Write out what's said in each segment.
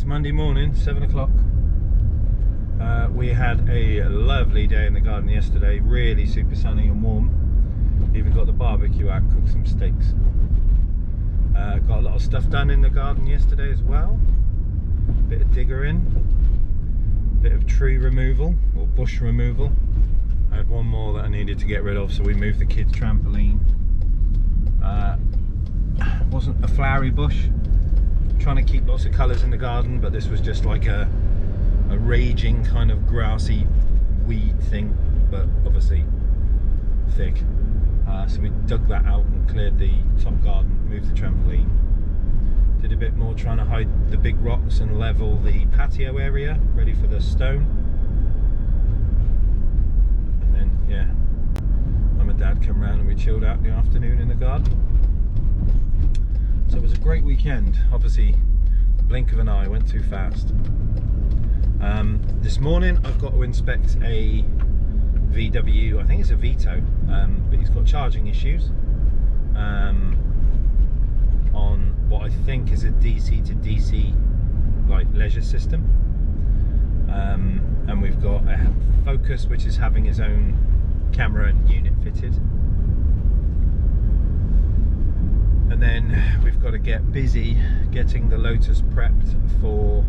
It's Monday morning, 7 o'clock. We had a lovely day in the garden yesterday, really super sunny and warm. Even got the barbecue out, cooked some steaks. Got a lot of stuff done in the garden yesterday as well. Bit of diggering, bit of tree removal or bush removal. I had one more that I needed to get rid of, so we moved the kids' trampoline. Wasn't a flowery bush. Trying to keep lots of colours in the garden, but this was just like a raging kind of grassy weed thing, but obviously thick. So we dug that out and cleared the top garden, moved the trampoline. Did a bit more trying to hide the big rocks and level the patio area, ready for the stone. And then, yeah, Mum and Dad come round and we chilled out in the afternoon in the garden. So it was a great weekend. Obviously, the blink of an eye went too fast. This morning I've got to inspect a VW, I think it's a Vito, but he's got charging issues on what I think is a DC to DC like leisure system. And we've got a Focus which is having his own camera and unit fitted. And then we've got to get busy getting the Lotus prepped for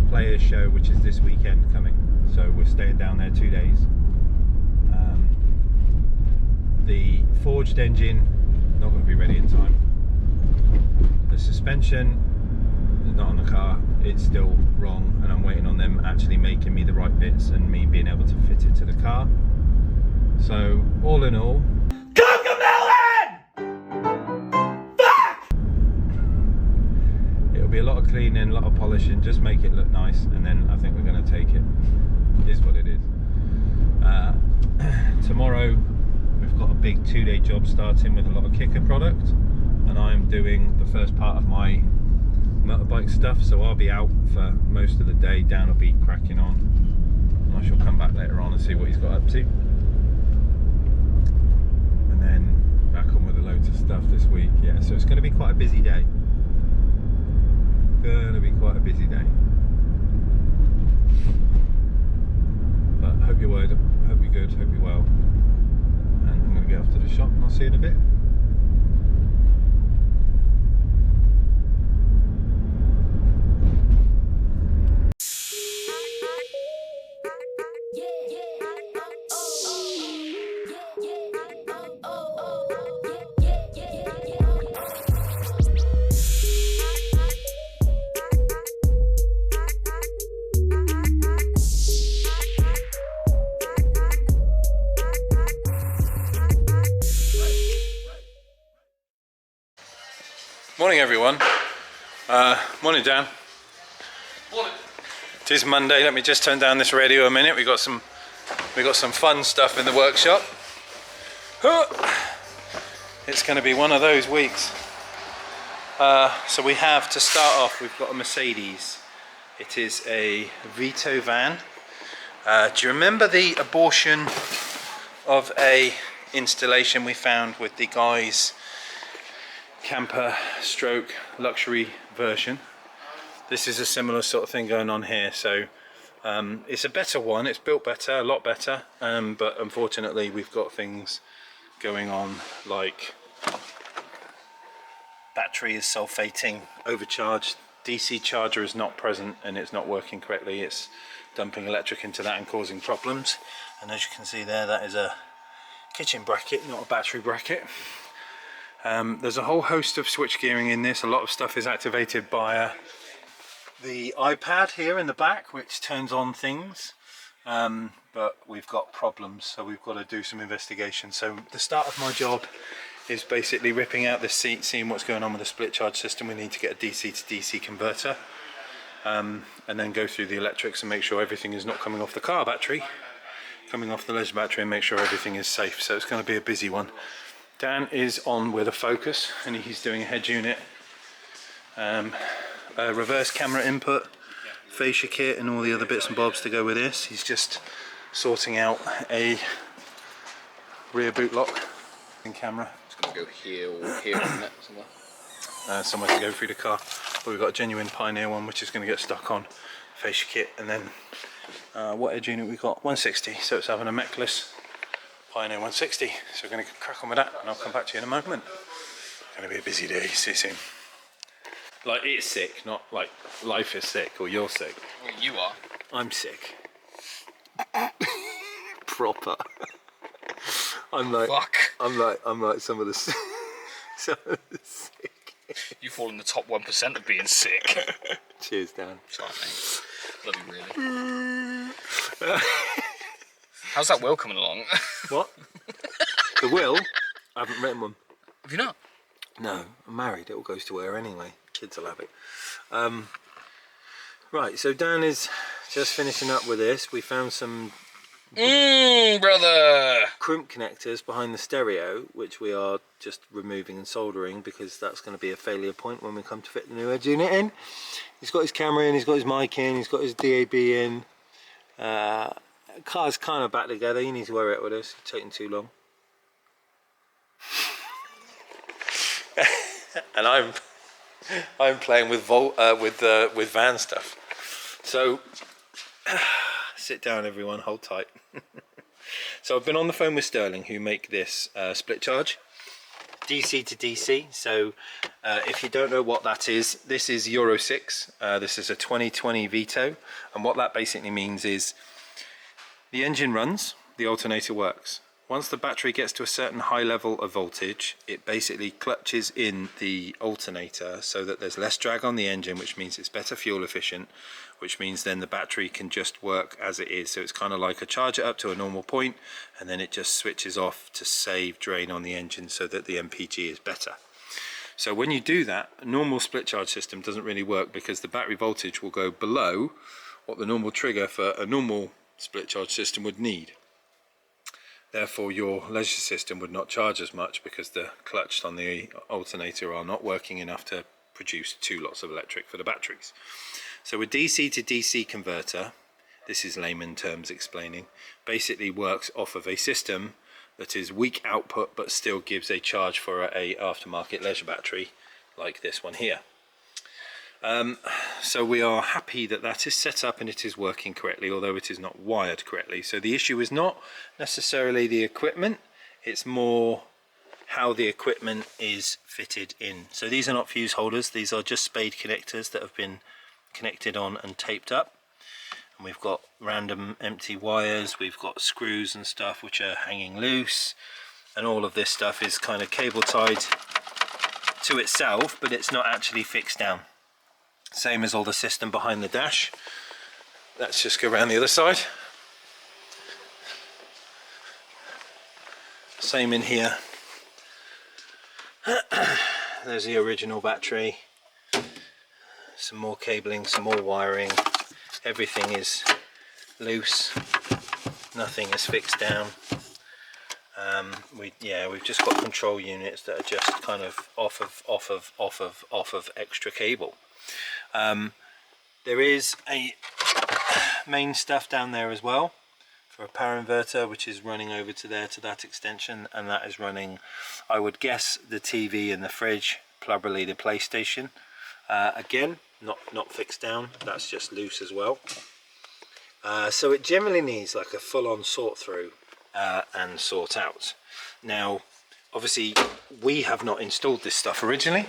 Players Show, which is this weekend coming. So we're staying down there 2 days. The forged engine, not going to be ready in time. The suspension is not on the car, it's still wrong, and I'm waiting on them actually making me the right bits and me being able to fit it to the car. So all in all, be a lot of cleaning, a lot of polishing, just make it look nice, and then I think we're going to take it. It is what it is. Tomorrow we've got a big 2-day job starting with a lot of Kicker product, and I'm doing the first part of my motorbike stuff, so I'll be out for most of the day. Dan will be cracking on, and I shall come back later on and see what he's got up to, and then back on with a load of stuff this week. Yeah, so it's going to be quite a busy day. Gonna be quite a busy day, but hope you're well, hope you're good, hope you're well, and I'm going to get off to the shop and I'll see you in a bit. Morning everyone. Morning Dan. Morning. It is Monday. Let me just turn down this radio a minute. We got some fun stuff in the workshop. It's going to be one of those weeks. So we have, to start off, we've got a Mercedes. It is a Vito van. Do you remember the abortion of a installation we found with the guy's camper stroke luxury version? This is a similar sort of thing going on here. So it's a better one, it's built better, a lot better, but unfortunately we've got things going on like battery is sulfating, overcharged, DC charger is not present and it's not working correctly. It's dumping electric into that and causing problems, and as you can see there, that is a kitchen bracket, not a battery bracket. There's a whole host of switch gearing in this. A lot of stuff is activated by the iPad here in the back, which turns on things, but we've got problems, so we've got to do some investigation. So the start of my job is basically ripping out this seat, seeing what's going on with the split charge system. We need to get a DC to DC converter, and then go through the electrics and make sure everything is not coming off the car battery, coming off the leisure battery, and make sure everything is safe. So it's going to be a busy one. Dan is on with a Focus and he's doing a head unit, a reverse camera input, fascia kit and all the other bits and bobs to go with this. He's just sorting out a rear boot lock and camera. It's going to go here or here, isn't it? Somewhere. Somewhere to go through the car. But we've got a genuine Pioneer one which is going to get stuck on fascia kit, and then what edge unit we got? 160, so it's having a mechless Pioneer 160. So we're going to crack on with that, and I'll come back to you in a moment. It's going to be a busy day, see you soon. Like, it's sick, not like life is sick or you're sick. Well, you are. I'm sick. Proper. I'm like some of the sick. You fall in the top 1% of being sick. Cheers, Dan. Sorry, mate. Love you, really. How's that will coming along? What? The will? I haven't written one. Have you not? No, I'm married. It all goes to her anyway. Kids will have it. Right, so Dan is just finishing up with this. We found some Brother! crimp connectors behind the stereo, which we are just removing and soldering because that's going to be a failure point when we come to fit the new edge unit in. He's got his camera in, he's got his mic in, he's got his DAB in. Car's kind of back together. You need to worry it with us. It's taking too long. And I'm playing with van stuff. So sit down, everyone. Hold tight. So I've been on the phone with Sterling, who make this split charge, DC to DC. So if you don't know what that is, this is Euro 6. This is a 2020 Vito, and what that basically means is the engine runs, the alternator works. Once the battery gets to a certain high level of voltage, it basically clutches in the alternator so that there's less drag on the engine, which means it's better fuel efficient, which means then the battery can just work as it is. So it's kind of like a charger up to a normal point, and then it just switches off to save drain on the engine so that the MPG is better. So when you do that, a normal split charge system doesn't really work because the battery voltage will go below what the normal trigger for a normal split charge system would need. Therefore your leisure system would not charge as much because the clutch on the alternator are not working enough to produce 2 lots of electric for the batteries. So a DC to DC converter, this is layman terms explaining, basically works off of a system that is weak output but still gives a charge for a aftermarket leisure battery like this one here. So we are happy that that is set up and it is working correctly, although it is not wired correctly. So the issue is not necessarily the equipment, it's more how the equipment is fitted in. So these are not fuse holders, these are just spade connectors that have been connected on and taped up. And we've got random empty wires, we've got screws and stuff which are hanging loose, and all of this stuff is kind of cable tied to itself, but it's not actually fixed down. Same as all the system behind the dash. Let's just go around the other side. Same in here. There's the original battery. Some more cabling, some more wiring. Everything is loose. Nothing is fixed down. We've just got control units that are just kind of off of extra cable. There is a main stuff down there as well for a power inverter, which is running over to there to that extension, and that is running, I would guess, the TV and the fridge, probably the PlayStation. Again, not fixed down, that's just loose as well. So it generally needs like a full-on sort through and sort out. Now obviously we have not installed this stuff originally,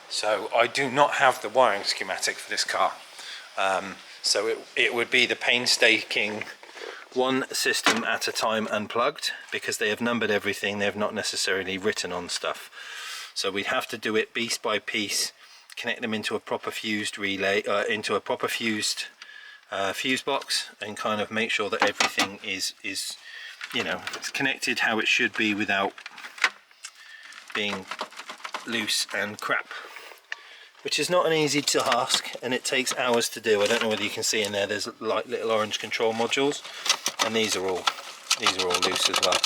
so I do not have the wiring schematic for this car. So it would be the painstaking one system at a time unplugged, because they have numbered everything, they have not necessarily written on stuff. So we'd have to do it piece by piece, connect them into a proper fused relay, into a proper fused fuse box, and kind of make sure that everything is you know, it's connected how it should be without being loose and crap, which is not an easy task, and it takes hours to do. I don't know whether you can see in there, there's like little orange control modules, and these are all loose as well.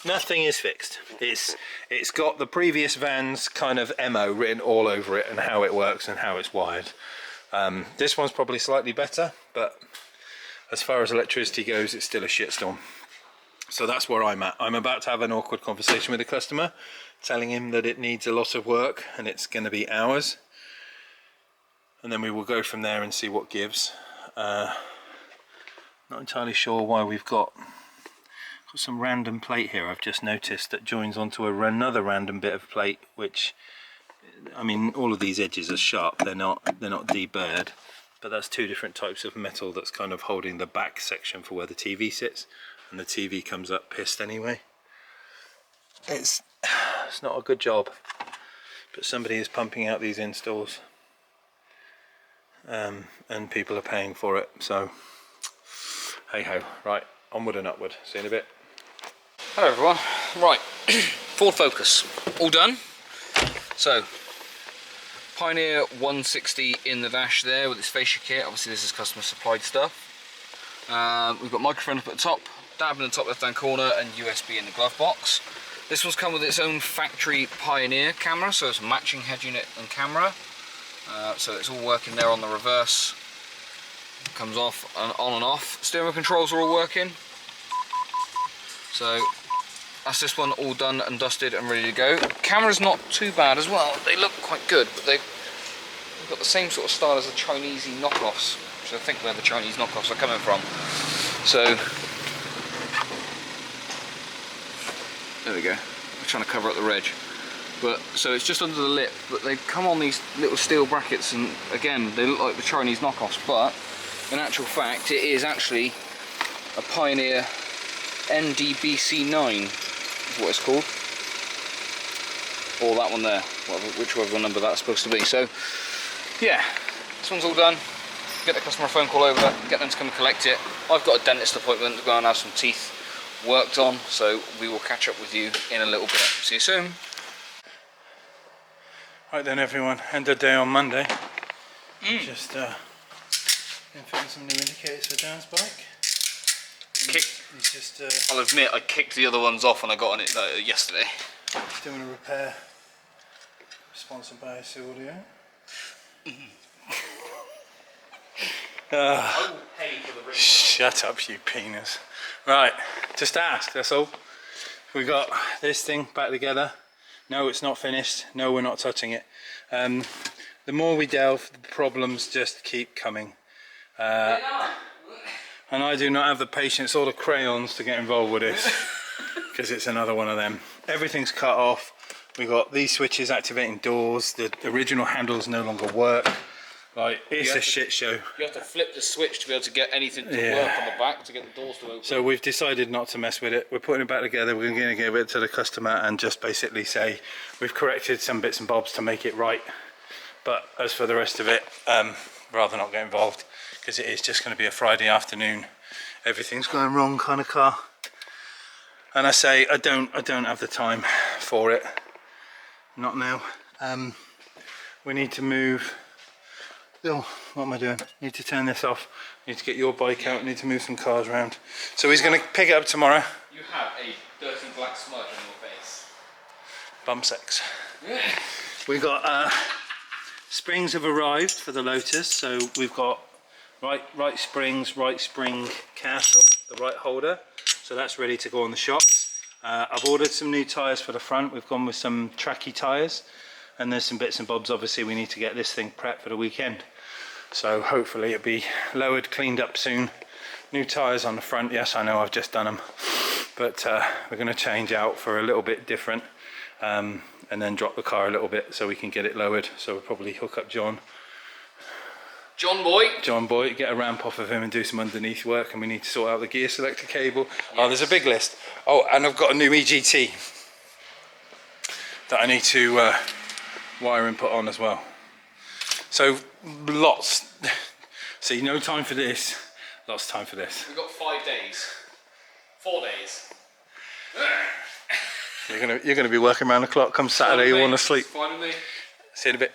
Nothing is fixed. It's got the previous van's kind of MO written all over it, and how it works and how it's wired. This one's probably slightly better, but as far as electricity goes, it's still a shitstorm. So that's where I'm at. I'm about to have an awkward conversation with the customer, telling him that it needs a lot of work and it's going to be hours. and then we will go from there and see what gives. Not entirely sure why we've got some random plate here. I've just noticed that joins onto another random bit of plate, which, I mean, all of these edges are sharp, they're not deburred, but that's two different types of metal that's kind of holding the back section for where the TV sits, and the TV comes up pissed anyway. It's not a good job, but somebody is pumping out these installs, and people are paying for it, so hey ho. Right, onward and upward. See you in a bit. Hello everyone. Right, Ford Focus, all done. So, Pioneer 160 in the dash there with its fascia kit. Obviously this is customer supplied stuff. We've got microphone up at the top, DAB in the top left hand corner, and USB in the glove box. This one's come with its own factory Pioneer camera, so it's a matching head unit and camera. So it's all working there on the reverse. Comes off and on and off. Steering wheel controls are all working. So that's this one all done and dusted and ready to go. Camera's not too bad as well. They look quite good, but they've got the same sort of style as the Chinesey knockoffs, which I think where the Chinese knockoffs are coming from. So there we go. I'm trying to cover up the reg. But so it's just under the lip, but they've come on these little steel brackets, and again they look like the Chinese knockoffs, but in actual fact it is actually a Pioneer NDBC9 is what it's called, or that one there, whichever number that's supposed to be. So yeah, this one's all done. Get the customer a phone call over, get them to come and collect it. I've got a dentist appointment to go and have some teeth worked on, so we will catch up with you in a little bit. See you soon. Right then everyone, end of day on Monday. Just been fitting some new indicators for Dan's bike. He's just I'll admit I kicked the other ones off when I got on it yesterday. doing a repair sponsored by SC Audio. I will pay for the ring. Shut up, you penis. Right, just ask, that's all. We got this thing back together. No, it's not finished. No, we're not touching it. The more we delve, the problems just keep coming. And I do not have the patience or the crayons to get involved with this, because it's another one of them. Everything's cut off. We got these switches activating doors. The original handles no longer work. Like, it's a shit show. You have to flip the switch to be able to get anything to work on the back to get the doors to open. So we've decided not to mess with it. We're putting it back together. We're going to give it to the customer and just basically say we've corrected some bits and bobs to make it right. But as for the rest of it, rather not get involved, because it is just going to be a Friday afternoon, everything's going wrong kind of car. And I say I don't have the time for it. Not now. We need to move. Oh, what am I doing? Need to turn this off. Need to get your bike out. Need to move some cars around. So he's going to pick it up tomorrow. You have a dirty black smudge on your face. Bum sex. We got springs have arrived for the Lotus. So we've got right springs, right spring castle, the right holder. So that's ready to go on the shops. I've ordered some new tyres for the front. We've gone with some tracky tyres. And there's some bits and bobs, obviously we need to get this thing prepped for the weekend. So hopefully it'll be lowered, cleaned up soon. New tyres on the front, yes I know I've just done them. But we're going to change out for a little bit different. And then drop the car a little bit so we can get it lowered. So we'll probably hook up John Boy, get a ramp off of him and do some underneath work. And we need to sort out the gear selector cable. Yes. Oh, there's a big list. Oh, and I've got a new EGT that I need to wire and put on as well. So lots. See, no time for this. Lots of time for this. We've got 5 days. 4 days. You're gonna be working around the clock come Saturday. You want to sleep. Fine with me. See you in a bit.